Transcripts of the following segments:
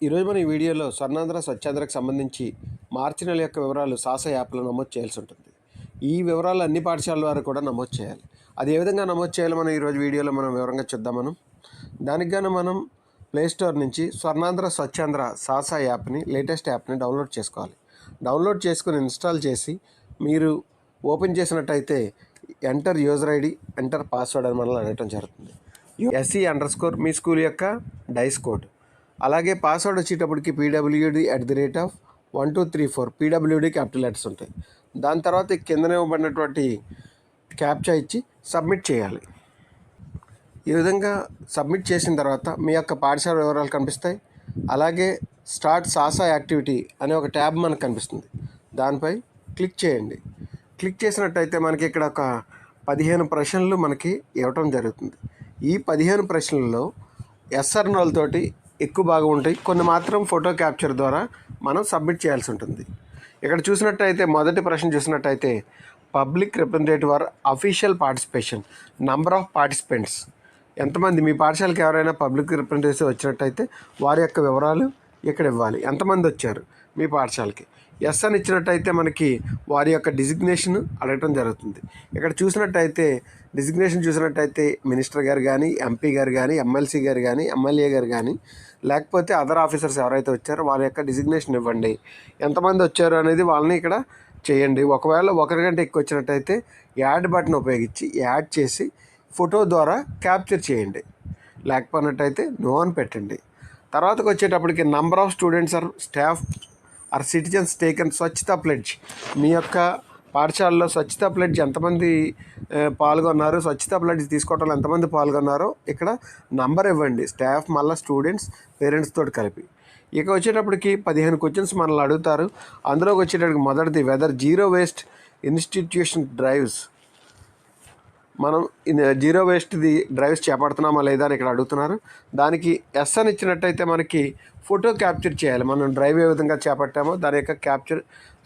ఈరోజు మన ఈ వీడియోలో స్వర్ణాంధ్ర స్వచ్ఛాంధ్రకు సంబంధించి మార్చి నెల యొక్క వివరాలు సాసా యాప్లో నమోదు చేయాల్సి ఉంటుంది. ఈ వివరాలు అన్ని పాఠశాలల వారు కూడా నమోదు చేయాలి. అది ఏ విధంగా నమోదు చేయాలో మనం ఈరోజు వీడియోలో వివరంగా చూద్దాం. దానికి గాను మనం ప్లేస్టోర్ నుంచి స్వర్ణాంధ్ర స్వచ్ఛాంధ్ర సాసా యాప్ని, లేటెస్ట్ యాప్ని డౌన్లోడ్ చేసుకోవాలి. డౌన్లోడ్ చేసుకుని ఇన్స్టాల్ చేసి మీరు ఓపెన్ చేసినట్టయితే enter user ID, enter password అని మనల్ని అడగటం జరుగుతుంది. SE_ మీ స్కూల్ యొక్క డైస్ కోడ్, అలాగే పాస్వర్డ్ వచ్చేటప్పటికి PWD@1234 PWD క్యాపిటల్ లెటర్స్ ఉంటాయి. దాని తర్వాత కిందనే ఇవ్వబడినటువంటి క్యాప్చా ఇచ్చి సబ్మిట్ చేయాలి. ఈ విధంగా సబ్మిట్ చేసిన తర్వాత మీ యొక్క పాఠశాల వివరాలు కనిపిస్తాయి. అలాగే స్టార్ట్ సాసా యాక్టివిటీ అనే ఒక ట్యాబ్ మనకు కనిపిస్తుంది. దానిపై క్లిక్ చేయండి. క్లిక్ చేసినట్టయితే మనకి ఇక్కడ ఒక 15 ప్రశ్నలు మనకి ఇవ్వటం జరుగుతుంది. ఈ 15 ప్రశ్నలలో SR/NOలతోటి ఎక్కువ బాగా ఉంటాయి. కొన్ని మాత్రం ఫోటో క్యాప్చర్ ద్వారా మనం సబ్మిట్ చేయాల్సి ఉంటుంది. ఇక్కడ చూసినట్టయితే మొదటి ప్రశ్న చూసినట్టయితే public representative are official participation, number of participants, ఎంతమంది మీ పాఠశాలకు ఎవరైనా పబ్లిక్ రిప్రజెంటేటివ్ వచ్చినట్టయితే వారి యొక్క వివరాలు ఇక్కడ ఇవ్వాలి. ఎంతమంది వచ్చారు మీ పాఠశాలకి. ఎస్ అని ఇచ్చినట్టయితే మనకి వారి యొక్క డిజిగ్నేషన్ అడగటం జరుగుతుంది. ఇక్కడ చూసినట్టయితే డిజిగ్నేషన్ చూసినట్టయితే మినిస్టర్ గారు కానీ, MP గారు కానీ, MLC గారు కానీ, MLA గారు కానీ, లేకపోతే అదర్ ఆఫీసర్స్ ఎవరైతే వచ్చారో వారి యొక్క డిజిగ్నేషన్ ఇవ్వండి. ఎంతమంది వచ్చారు అనేది వాళ్ళని ఇక్కడ చేయండి. ఒకవేళ ఒకరికంటే ఎక్కువ వచ్చినట్టయితే యాడ్ బటన్ ఉపయోగించి యాడ్ చేసి ఫోటో ద్వారా క్యాప్చర్ చేయండి. లేకపోయినట్టయితే నో అని పెట్టండి. తర్వాతకు వచ్చేటప్పటికి number of students or staff or citizens taken స్వచ్ఛతా ప్లెడ్జ్, మీ యొక్క పాఠశాలలో స్వచ్ఛతా ప్లెడ్జ్ ఎంతమంది పాల్గొన్నారు, స్వచ్ఛతా ప్లెడ్జ్ తీసుకోవడంలో ఎంతమంది పాల్గొన్నారో ఇక్కడ నంబర్ ఇవ్వండి. స్టాఫ్ మళ్ళీ స్టూడెంట్స్ పేరెంట్స్ తోటి కలిపి. ఇక వచ్చేటప్పటికి 15 క్వశ్చన్స్ మనల్ని అడుగుతారు. అందులోకి వచ్చేటప్పటికి మొదటిది whether zero waste institution drives, మనం జీరో వేస్ట్ది డ్రైవ్స్ చేపడుతున్నామా లేదా అని ఇక్కడ అడుగుతున్నారు. దానికి ఎస్ అని ఇచ్చినట్టయితే మనకి ఫోటో క్యాప్చర్ చేయాలి. మనం డ్రైవ్ ఏ విధంగా చేపట్టామో దాని యొక్క క్యాప్చర్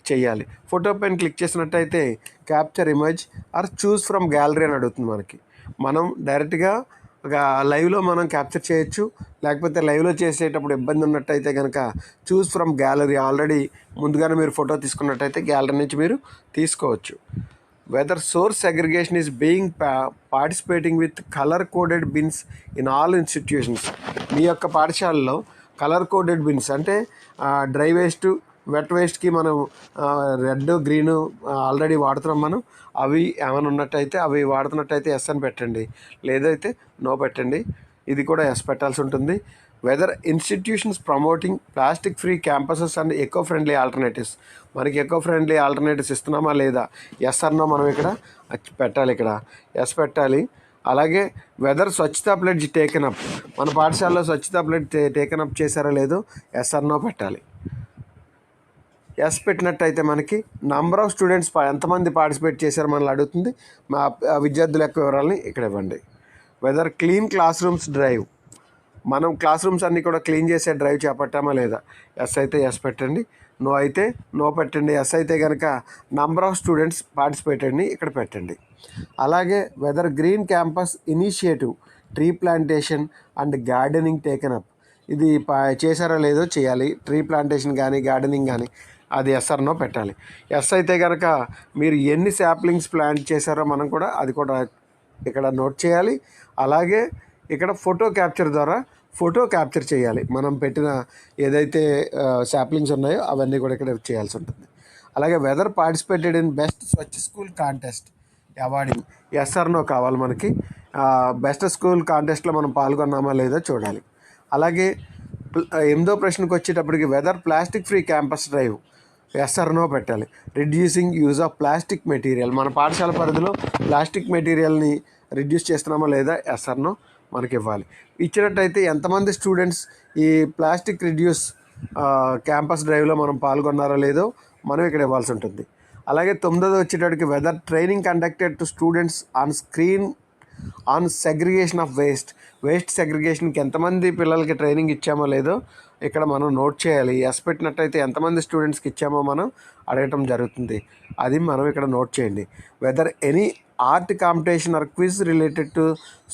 చేయాలి. ఫోటో పైన క్లిక్ చేసినట్టయితే capture image are choose from gallery అని అడుగుతుంది మనకి. మనం డైరెక్ట్గా లైవ్లో మనం క్యాప్చర్ చేయొచ్చు, లేకపోతే లైవ్లో చేసేటప్పుడు ఇబ్బంది ఉన్నట్టయితే కనుక చూస్ ఫ్రమ్ గ్యాలరీ, ఆల్రెడీ ముందుగానే మీరు ఫోటో తీసుకున్నట్టయితే గ్యాలరీ నుంచి మీరు తీసుకోవచ్చు. Whether source segregation is being participating with colour coded bins in all institutions, మీ యొక్క పాఠశాలలో కలర్ కోడెడ్ బిన్స్ అంటే డ్రై వేస్ట్, వెట్ వేస్ట్కి మనం రెడ్, గ్రీను ఆల్రెడీ వాడుతున్నాం మనం. అవి ఏమైనా ఉన్నట్టయితే అవి వాడుతున్నట్టయితే ఎస్ అని పెట్టండి, లేదైతే నో పెట్టండి. ఇది కూడా ఎస్ పెట్టాల్సి ఉంటుంది. Whether institutions promoting plastic free campuses and eco friendly alternatives, మనకి ఎకో ఫ్రెండ్లీ ఆల్టర్నేటివ్స్ ఇస్తున్నామా లేదా, ఎస్ అన్నో మనం ఇక్కడ పెట్టాలి. ఇక్కడ ఎస్ పెట్టాలి. అలాగే వెదర్ స్వచ్ఛతా ప్లెడ్జ్ టేకెన్ అప్, మన పాఠశాలలో స్వచ్ఛతా ప్లెడ్జ్ టేకెన్ అప్ చేశారో లేదో ఎస్ అన్నో పెట్టాలి. ఎస్ పెట్టినట్టయితే మనకి నంబర్ ఆఫ్ స్టూడెంట్స్ ఎంతమంది పార్టిసిపేట్ చేశారో మనల్ని అడుగుతుంది. మా విద్యార్థుల యొక్క వివరాలని ఇక్కడ ఇవ్వండి. Whether clean classrooms drive, మనం క్లాస్ రూమ్స్ అన్నీ కూడా క్లీన్ చేసే డ్రైవ్ చేపట్టామా లేదా. ఎస్ అయితే ఎస్ పెట్టండి, నో అయితే నో పెట్టండి. ఎస్ అయితే కనుక నంబర్ ఆఫ్ స్టూడెంట్స్ పార్టిసిపేటెడ్ని ఇక్కడ పెట్టండి. అలాగే whether green campus initiative tree plantation and gardening taken up, ఇది చేశారో లేదో చేయాలి. ట్రీ ప్లాంటేషన్ కానీ గార్డెనింగ్ కానీ అది ఎస్ ఆర్ నో పెట్టాలి. ఎస్ అయితే కనుక మీరు ఎన్ని శాప్లింగ్స్ ప్లాంట్ చేశారో మనం కూడా అది కూడా ఇక్కడ నోట్ చేయాలి. అలాగే ఇక్కడ ఫోటో క్యాప్చర్ ద్వారా ఫోటో క్యాప్చర్ చేయాలి. మనం పెట్టిన ఏదైతే శాప్లింగ్స్ ఉన్నాయో అవన్నీ కూడా ఇక్కడ చేయాల్సి ఉంటుంది. అలాగే whether participated in best Swachh school contest awarding, yes or no కావాలి మనకి. బెస్ట్ స్కూల్ కాంటెస్ట్లో మనం పాల్గొన్నామా లేదో చూడాలి. అలాగే 8వ ప్రశ్నకు వచ్చేటప్పటికి whether plastic free campus drive, yes or no పెట్టాలి. Reducing use of plastic material, మన పాఠశాల పరిధిలో ప్లాస్టిక్ మెటీరియల్ని రిడ్యూస్ చేస్తున్నామా లేదా ఎస్ ఆర్ నో మనకి ఇవ్వాలి. ఇచ్చినట్టయితే ఎంతమంది స్టూడెంట్స్ ఈ ప్లాస్టిక్ రిడ్యూస్ క్యాంపస్ డ్రైవ్లో మనం పాల్గొన్నారో లేదో మనం ఇక్కడ ఇవ్వాల్సి ఉంటుంది. అలాగే 9వ వచ్చేటప్పటికి whether training conducted to students on screen on segregation of waste సెగ్రిగేషన్కి ఎంతమంది పిల్లలకి ట్రైనింగ్ ఇచ్చామో లేదో ఇక్కడ మనం నోట్ చేయాలి. ఎస్ పెట్టినట్టయితే ఎంతమంది స్టూడెంట్స్కి ఇచ్చామో మనం అడగటం జరుగుతుంది, అది మనం ఇక్కడ నోట్ చేయండి. Whether any art competition or quiz related to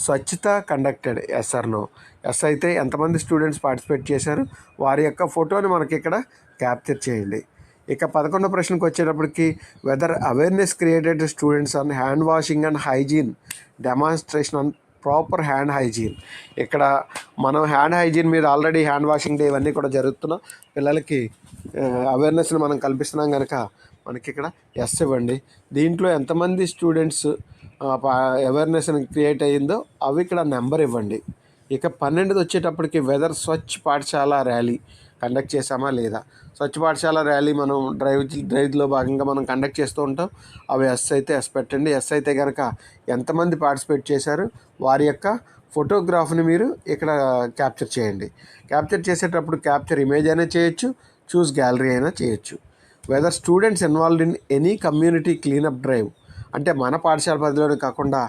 స్వచ్ఛత conducted, yes or no. Yes అయితే ఎంతమంది స్టూడెంట్స్ పార్టిసిపేట్ చేశారు వారి యొక్క ఫోటోని మనకి ఇక్కడ క్యాప్చర్ చేయండి. ఇక 11వ ప్రశ్నకు వచ్చేటప్పటికి whether awareness created students on hand washing and hygiene demonstration on proper hand hygiene. ఇక్కడ మనం హ్యాండ్ హైజీన్ మీద ఆల్రెడీ హ్యాండ్ వాషింగ్ డే ఇవన్నీ కూడా జరుగుతున్నాం, పిల్లలకి అవేర్నెస్ని మనం కల్పిస్తున్నాం కనుక మనకి ఇక్కడ ఎస్ ఇవ్వండి. దీంట్లో ఎంతమంది స్టూడెంట్స్ అవేర్నెస్ క్రియేట్ అయ్యిందో అవి ఇక్కడ నెంబర్ ఇవ్వండి. ఇక 12ది వచ్చేటప్పటికి వెదర్ స్వచ్ఛ పాఠశాల ర్యాలీ కండక్ట్ చేసామా లేదా. స్వచ్ఛ పాఠశాల ర్యాలీ మనం డ్రైవ్లో భాగంగా మనం కండక్ట్ చేస్తూ ఉంటాం. అవి ఎస్ అయితే ఎస్ పెట్టండి. ఎస్ అయితే కనుక ఎంతమంది పార్టిసిపేట్ చేశారు వారి యొక్క ఫోటోగ్రాఫ్ని మీరు ఇక్కడ క్యాప్చర్ చేయండి. క్యాప్చర్ చేసేటప్పుడు క్యాప్చర్ ఇమేజ్ అయినా చేయొచ్చు, చూస్ గ్యాలరీ అయినా చేయొచ్చు. Whether students involved in any community cleanup drive, అంటే మన పాఠశాల పరిధిలోనే కాకుండా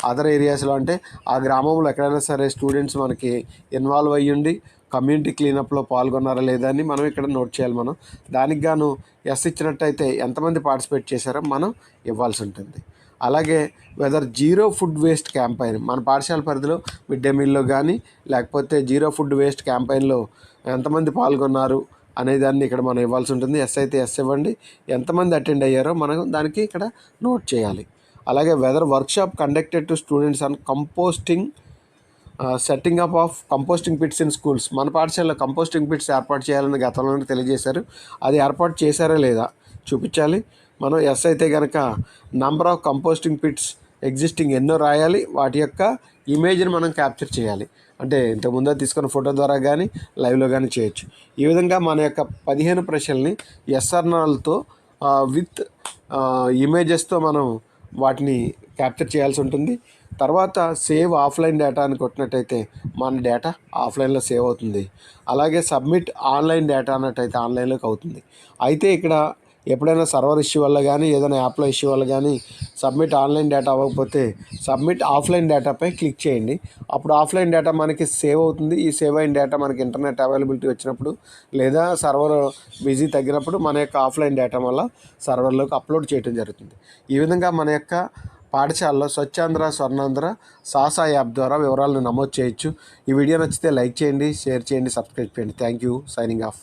అదర్ ఏరియాస్లో, అంటే ఆ గ్రామంలో ఎక్కడైనా సరే స్టూడెంట్స్ మనకి ఇన్వాల్వ్ అయ్యిండి కమ్యూనిటీ క్లీనప్లో పాల్గొన్నారా లేదా అని మనం ఇక్కడ నోట్ చేయాలి. మనం దానికి గాను ఎస్ ఇచ్చినట్టయితే ఎంతమంది పార్టిసిపేట్ చేశారో మనం ఇవ్వాల్సి ఉంటుంది. అలాగే whether zero food waste campaign, మన పాఠశాల పరిధిలో మిడ్ డే మీల్లో కానీ లేకపోతే జీరో ఫుడ్ వేస్ట్ క్యాంపైన్లో ఎంతమంది పాల్గొన్నారు అనేదాన్ని ఇక్కడ మనం ఇవ్వాల్సి ఉంటుంది. ఎస్ అయితే ఎస్ ఇవ్వండి. ఎంతమంది అటెండ్ అయ్యారో మనం దానికి ఇక్కడ నోట్ చేయాలి. అలాగే whether workshop conducted to students on composting setting up of composting pits in schools, మన పాఠశాలలో కంపోస్టింగ్ పిట్స్ ఏర్పాటు చేయాలని గతంలోనే తెలియజేశారు, అది ఏర్పాటు చేశారా లేదా చూపించాలి. మనం ఎస్ అయితే కనుక number of composting pits existing ఎన్నో రాయాలి, వాటి యొక్క ఇమేజ్ని మనం క్యాప్చర్ చేయాలి. అంటే ఇంతకుముందు తీసుకున్న ఫోటో ద్వారా కానీ లైవ్లో కానీ చేయొచ్చు. ఈ విధంగా మన యొక్క 15 ప్రశ్నల్ని ఎస్ఆర్నాలతో విత్ ఇమేజెస్తో మనం వాటిని క్యాప్చర్ చేయాల్సి ఉంటుంది. తర్వాత సేవ్ ఆఫ్లైన్ డేటా అని కొట్టినట్టయితే మన డేటా ఆఫ్లైన్లో సేవ్ అవుతుంది. అలాగే సబ్మిట్ ఆన్లైన్ డేటా అన్నట్టయితే ఆన్లైన్లోకి అవుతుంది. అయితే ఇక్కడ ఎప్పుడైనా సర్వర్ ఇష్యూ వల్ల కానీ ఏదైనా యాప్లో ఇష్యూ వల్ల కానీ సబ్మిట్ ఆన్లైన్ డేటా అవ్వకపోతే సబ్మిట్ ఆఫ్లైన్ డేటాపై క్లిక్ చేయండి. అప్పుడు ఆఫ్లైన్ డేటా మనకి సేవ్ అవుతుంది. ఈ సేవ్ అయిన డేటా మనకి ఇంటర్నెట్ అవైలబిలిటీ వచ్చినప్పుడు లేదా సర్వర్ బిజీ తగ్గినప్పుడు మన యొక్క ఆఫ్లైన్ డేటా వల్ల సర్వర్లోకి అప్లోడ్ చేయడం జరుగుతుంది. ఈ విధంగా మన యొక్క పాఠశాలలో స్వచ్ఛాంధ్ర స్వర్ణాంధ్ర సాసా యాప్ ద్వారా వివరాలను నమోదు చేయొచ్చు. ఈ వీడియో నచ్చితే లైక్ చేయండి, షేర్ చేయండి, సబ్స్క్రైబ్ చేయండి. Thank you. Signing off.